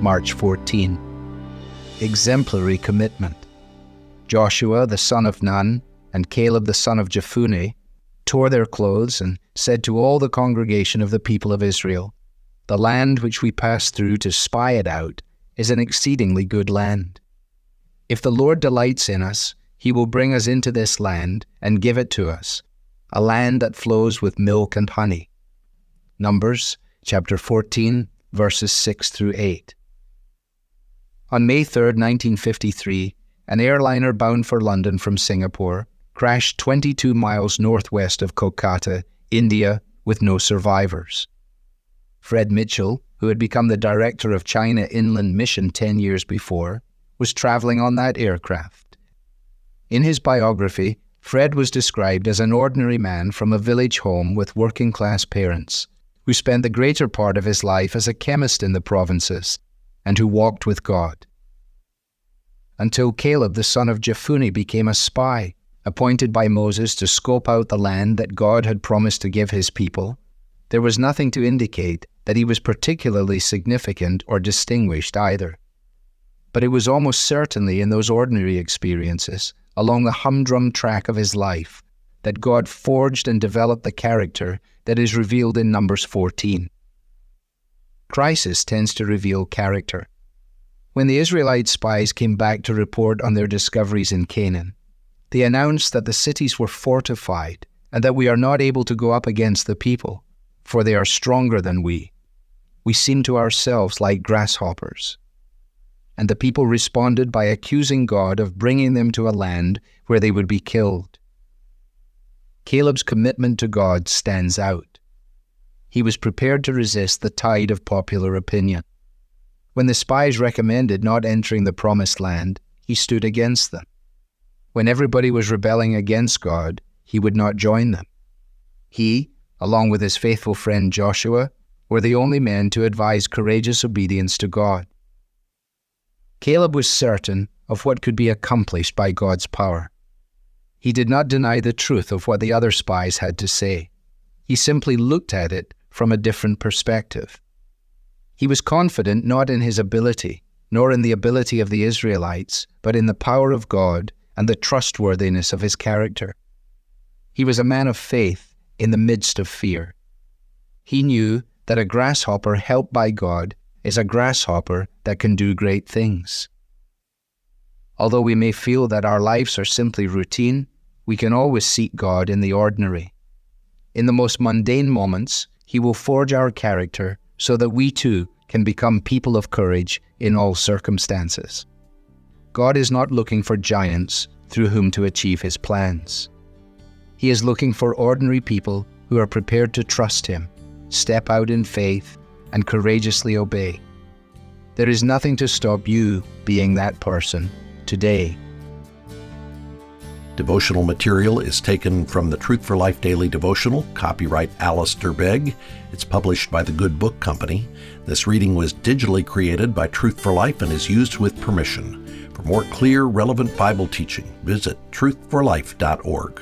March 14. Exemplary Commitment. Joshua the son of Nun and Caleb the son of Jephunneh tore their clothes and said to all the congregation of the people of Israel, "The land which we passed through to spy it out is an exceedingly good land. If the Lord delights in us, he will bring us into this land and give it to us, a land that flows with milk and honey." Numbers chapter 14, verses 6 through 8. On May 3, 1953, an airliner bound for London from Singapore crashed 22 miles northwest of Kolkata, India, with no survivors. Fred Mitchell, who had become the director of China Inland Mission 10 years before, was traveling on that aircraft. In his biography, Fred was described as an ordinary man from a village home with working-class parents, who spent the greater part of his life as a chemist in the provinces, and who walked with God. Until Caleb the son of Jephunneh became a spy, appointed by Moses to scope out the land that God had promised to give his people, there was nothing to indicate that he was particularly significant or distinguished either. But it was almost certainly in those ordinary experiences, along the humdrum track of his life, that God forged and developed the character that is revealed in Numbers 14. Crisis tends to reveal character. When the Israelite spies came back to report on their discoveries in Canaan, they announced that the cities were fortified and that we are not able to go up against the people, for they are stronger than we. We seem to ourselves like grasshoppers. And the people responded by accusing God of bringing them to a land where they would be killed. Caleb's commitment to God stands out. He was prepared to resist the tide of popular opinion. When the spies recommended not entering the promised land, he stood against them. When everybody was rebelling against God, he would not join them. He, along with his faithful friend Joshua, were the only men to advise courageous obedience to God. Caleb was certain of what could be accomplished by God's power. He did not deny the truth of what the other spies had to say. He simply looked at it from a different perspective. He was confident not in his ability, nor in the ability of the Israelites, but in the power of God and the trustworthiness of his character. He was a man of faith in the midst of fear. He knew that a grasshopper helped by God is a grasshopper that can do great things. Although we may feel that our lives are simply routine, we can always seek God in the ordinary. In the most mundane moments, he will forge our character so that we too can become people of courage in all circumstances. God is not looking for giants through whom to achieve his plans. He is looking for ordinary people who are prepared to trust him, step out in faith, and courageously obey. There is nothing to stop you being that person today. Devotional material is taken from the Truth for Life Daily Devotional, copyright Alistair Begg. It's published by the Good Book Company. This reading was digitally created by Truth for Life and is used with permission. For more clear, relevant Bible teaching, visit truthforlife.org.